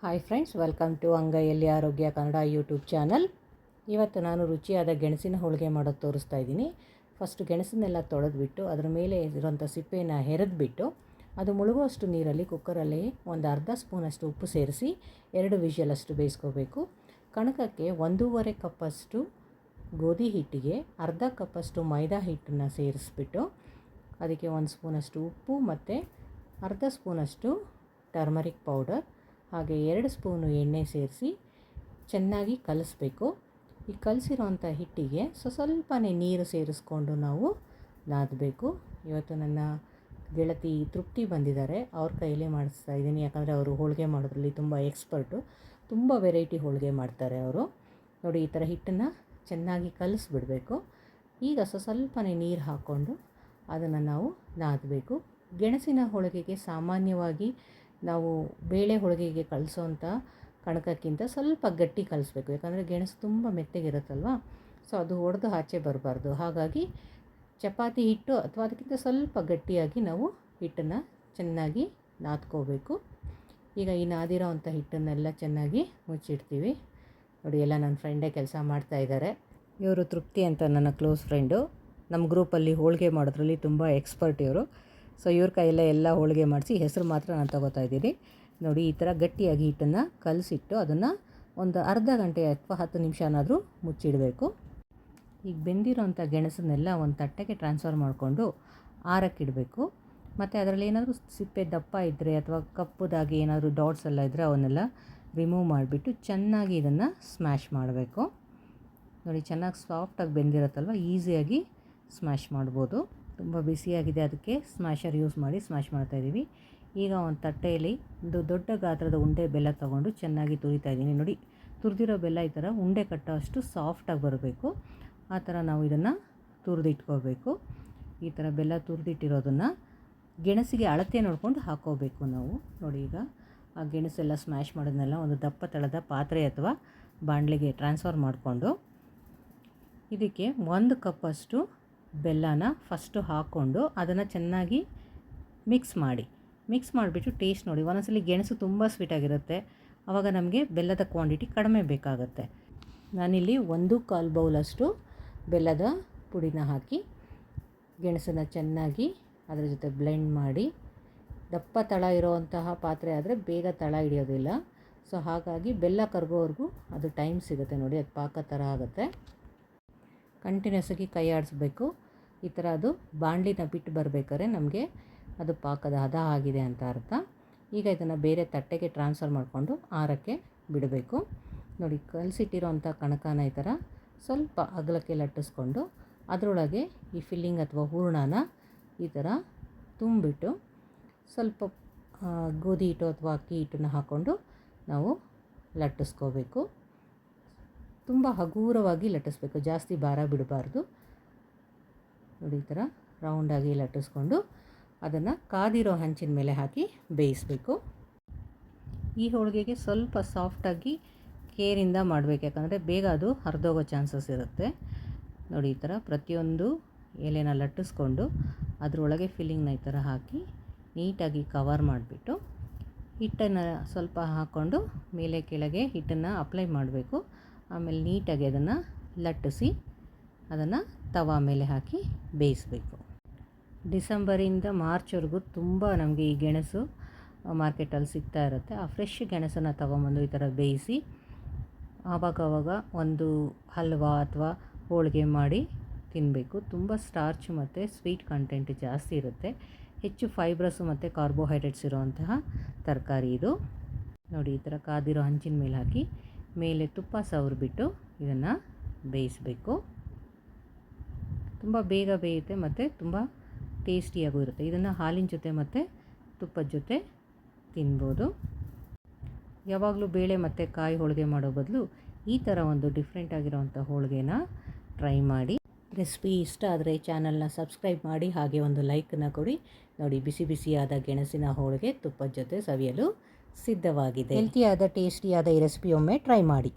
Hi friends, welcome to ಅಂಗೈಯಲ್ಲಿ ಆರೋಗ್ಯ Kannada YouTube channel. ಇವತ್ತು ನಾನು ರುಚಿಯಾದ ಗೆಣಸಿನ ಹೋಳಿಗೆ ಮಾಡೋದು ತೋರಿಸ್ತಾ ಇದ್ದೀನಿ. ಫಸ್ಟು ಗೆಣಸನ್ನೆಲ್ಲ ತೊಳೆದ್ಬಿಟ್ಟು ಅದರ ಮೇಲೆ ಇರೋಂಥ ಸಿಪ್ಪೆನ ಹೆರೆದ್ಬಿಟ್ಟು ಅದು ಮುಳುಗುವಷ್ಟು ನೀರಲ್ಲಿ ಕುಕ್ಕರಲ್ಲಿ ಒಂದು ಅರ್ಧ ಸ್ಪೂನಷ್ಟು ಉಪ್ಪು ಸೇರಿಸಿ 2 ವಿಷಲಷ್ಟು ಬೇಯಿಸ್ಕೋಬೇಕು. ಕಣಕಕ್ಕೆ 1.5 ಕಪ್ಪಷ್ಟು ಗೋಧಿ ಹಿಟ್ಟಿಗೆ ಅರ್ಧ ಕಪ್ಪಷ್ಟು ಮೈದಾ ಹಿಟ್ಟನ್ನು ಸೇರಿಸ್ಬಿಟ್ಟು ಅದಕ್ಕೆ 1 ಸ್ಪೂನಷ್ಟು ಉಪ್ಪು ಮತ್ತು ಅರ್ಧ ಸ್ಪೂನಷ್ಟು ಟರ್ಮರಿಕ್ ಪೌಡರ್ ಹಾಗೆ 2 ಸ್ಪೂನು ಎಣ್ಣೆ ಸೇರಿಸಿ ಚೆನ್ನಾಗಿ ಕಲಿಸ್ಬೇಕು. ಈ ಕಲಸಿರೋಂಥ ಹಿಟ್ಟಿಗೆ ಸ್ವಲ್ಪನೇ ನೀರು ಸೇರಿಸ್ಕೊಂಡು ನಾವು ನಾದಬೇಕು. ಇವತ್ತು ನನ್ನ ಗೆಳತಿ ತೃಪ್ತಿ ಬಂದಿದ್ದಾರೆ, ಅವ್ರ ಕೈಯಲ್ಲೇ ಮಾಡಿಸ್ತಾ ಇದ್ದೀನಿ. ಯಾಕಂದರೆ ಅವರು ಹೋಳಿಗೆ ಮಾಡೋದ್ರಲ್ಲಿ ತುಂಬ ಎಕ್ಸ್ಪರ್ಟು, ತುಂಬ ವೆರೈಟಿ ಹೋಳಿಗೆ ಮಾಡ್ತಾರೆ ಅವರು. ನೋಡಿ, ಈ ಥರ ಹಿಟ್ಟನ್ನು ಚೆನ್ನಾಗಿ ಕಲಿಸ್ಬಿಡಬೇಕು. ಈಗ ಸ್ವಲ್ಪನೇ ನೀರು ಹಾಕ್ಕೊಂಡು ಅದನ್ನು ನಾವು ನಾದಬೇಕು. ಗೆಣಸಿನ ಹೋಳಿಗೆಗೆ ಸಾಮಾನ್ಯವಾಗಿ ನಾವು ಬೇಳೆ ಹೋಳಿಗೆಗೆ ಕಲಿಸೋಂಥ ಕಣಕಕ್ಕಿಂತ ಸ್ವಲ್ಪ ಗಟ್ಟಿ ಕಲಿಸ್ಬೇಕು. ಯಾಕಂದರೆ ಗೆಣಸು ತುಂಬ ಮೆತ್ತಗಿರುತ್ತಲ್ವ, ಸೊ ಅದು ಒಡೆದು ಆಚೆ ಬರಬಾರ್ದು. ಹಾಗಾಗಿ ಚಪಾತಿ ಹಿಟ್ಟು ಅಥವಾ ಅದಕ್ಕಿಂತ ಸ್ವಲ್ಪ ಗಟ್ಟಿಯಾಗಿ ನಾವು ಹಿಟ್ಟನ್ನು ಚೆನ್ನಾಗಿ ನಾದ್ಕೋಬೇಕು. ಈಗ ಈ ನಾದಿರೋ ಅಂಥ ಹಿಟ್ಟನ್ನೆಲ್ಲ ಚೆನ್ನಾಗಿ ಮುಚ್ಚಿಡ್ತೀವಿ. ನೋಡಿ, ಎಲ್ಲ ನನ್ನ ಫ್ರೆಂಡೇ ಕೆಲಸ ಮಾಡ್ತಾಯಿದ್ದಾರೆ. ಇವರು ತೃಪ್ತಿ ಅಂತ ನನ್ನ ಕ್ಲೋಸ್ ಫ್ರೆಂಡು. ನಮ್ಮ ಗ್ರೂಪಲ್ಲಿ ಹೋಳಿಗೆ ಮಾಡೋದ್ರಲ್ಲಿ ತುಂಬ ಎಕ್ಸ್ಪರ್ಟ್ ಇವರು. ಸೊ ಇವ್ರ ಕೈಯಲ್ಲೇ ಎಲ್ಲ ಹೋಳಿಗೆ ಮಾಡಿಸಿ ಹೆಸರು ಮಾತ್ರ ನಾನು ತಗೋತಾ ಇದ್ದೀನಿ. ನೋಡಿ, ಈ ಥರ ಗಟ್ಟಿಯಾಗಿ ಹಿಟ್ಟನ್ನು ಕಲಸಿಟ್ಟು ಅದನ್ನು ಒಂದು ಅರ್ಧ ಗಂಟೆ ಅಥವಾ 10 ನಿಮಿಷನಾದರೂ ಮುಚ್ಚಿಡಬೇಕು. ಈಗ ಬೆಂದಿರೋಂಥ ಗೆಣಸನ್ನೆಲ್ಲ ಒಂದು ತಟ್ಟೆಗೆ ಟ್ರಾನ್ಸ್ಫರ್ ಮಾಡಿಕೊಂಡು ಆರಕ್ಕಿಡಬೇಕು. ಮತ್ತು ಅದರಲ್ಲಿ ಏನಾದರೂ ಸಿಪ್ಪೆ ದಪ್ಪ ಇದ್ದರೆ ಅಥವಾ ಕಪ್ಪುದಾಗಿ ಏನಾದರೂ ಡಾಟ್ಸ್ ಎಲ್ಲ ಇದ್ದರೆ ಅವನ್ನೆಲ್ಲ ರಿಮೂವ್ ಮಾಡಿಬಿಟ್ಟು ಚೆನ್ನಾಗಿ ಇದನ್ನು ಸ್ಮ್ಯಾಶ್ ಮಾಡಬೇಕು. ನೋಡಿ, ಚೆನ್ನಾಗಿ ಸಾಫ್ಟಾಗಿ ಬೆಂದಿರುತ್ತಲ್ವ, ಈಸಿಯಾಗಿ ಸ್ಮ್ಯಾಶ್ ಮಾಡ್ಬೋದು. ತುಂಬ ಬಿಸಿಯಾಗಿದೆ, ಅದಕ್ಕೆ ಸ್ಮ್ಯಾಶರ್ ಯೂಸ್ ಮಾಡಿ ಸ್ಮ್ಯಾಶ್ ಮಾಡ್ತಾಯಿದ್ದೀವಿ. ಈಗ ಒಂದು ತಟ್ಟೆಯಲ್ಲಿ ಒಂದು ದೊಡ್ಡ ಗಾತ್ರದ ಉಂಡೆ ಬೆಲ್ಲ ತೊಗೊಂಡು ಚೆನ್ನಾಗಿ ತುರಿತಾ ಇದ್ದೀನಿ. ನೋಡಿ, ತುರಿದಿರೋ ಬೆಲ್ಲ ಈ ಥರ ಉಂಡೆ ಕಟ್ಟೋ ಅಷ್ಟು ಸಾಫ್ಟಾಗಿ ಬರಬೇಕು. ಆ ಥರ ನಾವು ಇದನ್ನು ತುರಿದಿಟ್ಕೋಬೇಕು. ಈ ಥರ ಬೆಲ್ಲ ತುರಿದಿಟ್ಟಿರೋದನ್ನು ಗೆಣಸಿಗೆ ಅಳತೆ ನೋಡಿಕೊಂಡು ಹಾಕ್ಕೋಬೇಕು ನಾವು. ನೋಡಿ, ಈಗ ಆ ಗೆಣಸೆಲ್ಲ ಸ್ಮ್ಯಾಶ್ ಮಾಡೋದನ್ನೆಲ್ಲ ಒಂದು ದಪ್ಪ ತಳದ ಪಾತ್ರೆ ಅಥವಾ ಬಾಣಲೆಗೆ ಟ್ರಾನ್ಸ್ಫರ್ ಮಾಡಿಕೊಂಡು ಇದಕ್ಕೆ 1 ಕಪ್ಪಷ್ಟು ಬೆಲ್ಲನ ಫಸ್ಟು ಹಾಕ್ಕೊಂಡು ಅದನ್ನು ಚೆನ್ನಾಗಿ ಮಿಕ್ಸ್ ಮಾಡಿಬಿಟ್ಟು ಟೇಸ್ಟ್ ನೋಡಿ. ಒಂದೊಂದ್ಸಲಿ ಗೆಣಸು ತುಂಬ ಸ್ವೀಟಾಗಿರುತ್ತೆ, ಆವಾಗ ನಮಗೆ ಬೆಲ್ಲದ ಕ್ವಾಂಟಿಟಿ ಕಡಿಮೆ ಬೇಕಾಗುತ್ತೆ. ನಾನಿಲ್ಲಿ 1/4 ಬೌಲಷ್ಟು ಬೆಲ್ಲದ ಪುಡಿನ ಹಾಕಿ ಗೆಣಸನ್ನು ಚೆನ್ನಾಗಿ ಅದರ ಜೊತೆ ಬ್ಲೆಂಡ್ ಮಾಡಿ. ದಪ್ಪ ತಳ ಇರೋವಂತಹ ಪಾತ್ರೆ ಆದರೆ ಬೇಗ ತಳ ಹಿಡಿಯೋದಿಲ್ಲ, ಸೊ ಹಾಗಾಗಿ ಬೆಲ್ಲ ಕರಗೋವರೆಗೂ ಅದು ಟೈಮ್ ಸಿಗುತ್ತೆ. ನೋಡಿ, ಅದು ಪಾಕ ಥರ ಆಗುತ್ತೆ. ಕಂಟಿನ್ಯೂಸ್ ಆಗಿ ಕೈ ಆಡಿಸ್ಬೇಕು. ಈ ಥರ ಅದು ಬಾಣಲಿನ ಬಿಟ್ಟು ಬರಬೇಕಾದ್ರೆ ನಮಗೆ ಅದು ಪಾಕದ ಹದ ಆಗಿದೆ ಅಂತ ಅರ್ಥ. ಈಗ ಇದನ್ನು ಬೇರೆ ತಟ್ಟೆಗೆ ಟ್ರಾನ್ಸ್ಫರ್ ಮಾಡಿಕೊಂಡು ಆರಕ್ಕೆ ಬಿಡಬೇಕು. ನೋಡಿ, ಕಲಸಿಟ್ಟಿರೋಂಥ ಕಣಕನ ಈ ಥರ ಸ್ವಲ್ಪ ಅಗಲಕ್ಕೆ ಲಟ್ಟಿಸ್ಕೊಂಡು ಅದರೊಳಗೆ ಈ ಫಿಲ್ಲಿಂಗ್ ಅಥವಾ ಹೂರಣನ ಈ ಥರ ತುಂಬಿಟ್ಟು ಸ್ವಲ್ಪ ಗೋಧಿ ಹಿಟ್ಟು ಅಥವಾ ಅಕ್ಕಿ ಹಿಟ್ಟನ್ನು ಹಾಕ್ಕೊಂಡು ನಾವು ಲಟ್ಟಿಸ್ಕೋಬೇಕು. ತುಂಬ ಹಗುರವಾಗಿ ಲಟ್ಟಿಸ್ಬೇಕು, ಜಾಸ್ತಿ ಭಾರ ಬಿಡಬಾರ್ದು. ನೋಡಿ, ಈ ಥರ ರೌಂಡಾಗಿ ಲಟ್ಟಿಸ್ಕೊಂಡು ಅದನ್ನು ಕಾದಿರೋ ಹಂಚಿನ ಮೇಲೆ ಹಾಕಿ ಬೇಯಿಸಬೇಕು. ಈ ಹೋಳಿಗೆಗೆ ಸ್ವಲ್ಪ ಸಾಫ್ಟಾಗಿ ಕೇರಿಂದ ಮಾಡಬೇಕು, ಯಾಕಂದರೆ ಬೇಗ ಅದು ಹರಿದೋಗೋ ಚಾನ್ಸಸ್ ಇರುತ್ತೆ. ನೋಡಿ, ಈ ಥರ ಪ್ರತಿಯೊಂದು ಎಲೆನ ಲಟ್ಟಿಸ್ಕೊಂಡು ಅದರೊಳಗೆ ಫಿಲ್ಲಿಂಗ್ನ ಈ ಥರ ಹಾಕಿ ನೀಟಾಗಿ ಕವರ್ ಮಾಡಿಬಿಟ್ಟು ಹಿಟ್ಟನ್ನು ಸ್ವಲ್ಪ ಹಾಕ್ಕೊಂಡು ಮೇಲೆ ಕೆಳಗೆ ಹಿಟ್ಟನ್ನು ಅಪ್ಲೈ ಮಾಡಬೇಕು. ಆಮೇಲೆ ನೀಟಾಗಿ ಅದನ್ನು ಲಟ್ಟಿಸಿ ಅದನ್ನು ತವಾ ಮೇಲೆ ಹಾಕಿ ಬೇಯಿಸಬೇಕು. ಡಿಸೆಂಬರಿಂದ ಮಾರ್ಚ್ವರೆಗೂ ತುಂಬ ನಮಗೆ ಈ ಗೆಣಸು ಮಾರ್ಕೆಟಲ್ಲಿ ಸಿಗ್ತಾ ಇರುತ್ತೆ. ಆ ಫ್ರೆಶ್ ಗೆಣಸನ್ನು ತೊಗೊಂಬಂದು ಈ ಥರ ಬೇಯಿಸಿ ಆವಾಗವಾಗ ಒಂದು ಹಲ್ವಾ ಅಥವಾ ಹೋಳಿಗೆ ಮಾಡಿ ತಿನ್ನಬೇಕು. ತುಂಬ ಸ್ಟಾರ್ಚ್ ಮತ್ತು ಸ್ವೀಟ್ ಕಂಟೆಂಟ್ ಜಾಸ್ತಿ ಇರುತ್ತೆ. ಹೆಚ್ಚು ಫೈಬ್ರಸ್ಸು ಮತ್ತು ಕಾರ್ಬೋಹೈಡ್ರೇಟ್ಸ್ ಇರುವಂತಹ ತರಕಾರಿ ಇದು. ನೋಡಿ, ಈ ಥರ ಕಾದಿರೋ ಹಂಚಿನ ಮೇಲೆ ಹಾಕಿ ಮೇಲೆ ತುಪ್ಪ ಸವರಿಬಿಟ್ಟು ಇದನ್ನು ಬೇಯಿಸಬೇಕು. ತುಂಬ ಬೇಗ ಬೇಯುತ್ತೆ ಮತ್ತು ತುಂಬ ಟೇಸ್ಟಿಯಾಗೂ ಇರುತ್ತೆ. ಇದನ್ನು ಹಾಲಿನ ಜೊತೆ ಮತ್ತು ತುಪ್ಪದ ಜೊತೆ ತಿನ್ಬೋದು. ಯಾವಾಗಲೂ ಬೇಳೆ ಮತ್ತು ಕಾಯಿ ಹೋಳಿಗೆ ಮಾಡೋ ಬದಲು ಈ ಥರ ಒಂದು ಡಿಫ್ರೆಂಟ್ ಆಗಿರೋವಂಥ ಹೋಳಿಗೆನ ಟ್ರೈ ಮಾಡಿ. ರೆಸಿಪಿ ಇಷ್ಟ ಆದರೆ ಚಾನಲ್ನ ಸಬ್ಸ್ಕ್ರೈಬ್ ಮಾಡಿ, ಹಾಗೆ ಒಂದು ಲೈಕನ್ನು ಕೊಡಿ. ನೋಡಿ, ಬಿಸಿ ಬಿಸಿಯಾದ ಗೆಣಸಿನ ಹೋಳಿಗೆ ತುಪ್ಪದ ಜೊತೆ ಸವಿಯಲು ಸಿದ್ಧವಾಗಿದೆ. ಹೆಲ್ತಿಯಾದ ಟೇಸ್ಟಿಯಾದ ಈ ರೆಸಿಪಿ ಒಮ್ಮೆ ಟ್ರೈ ಮಾಡಿ.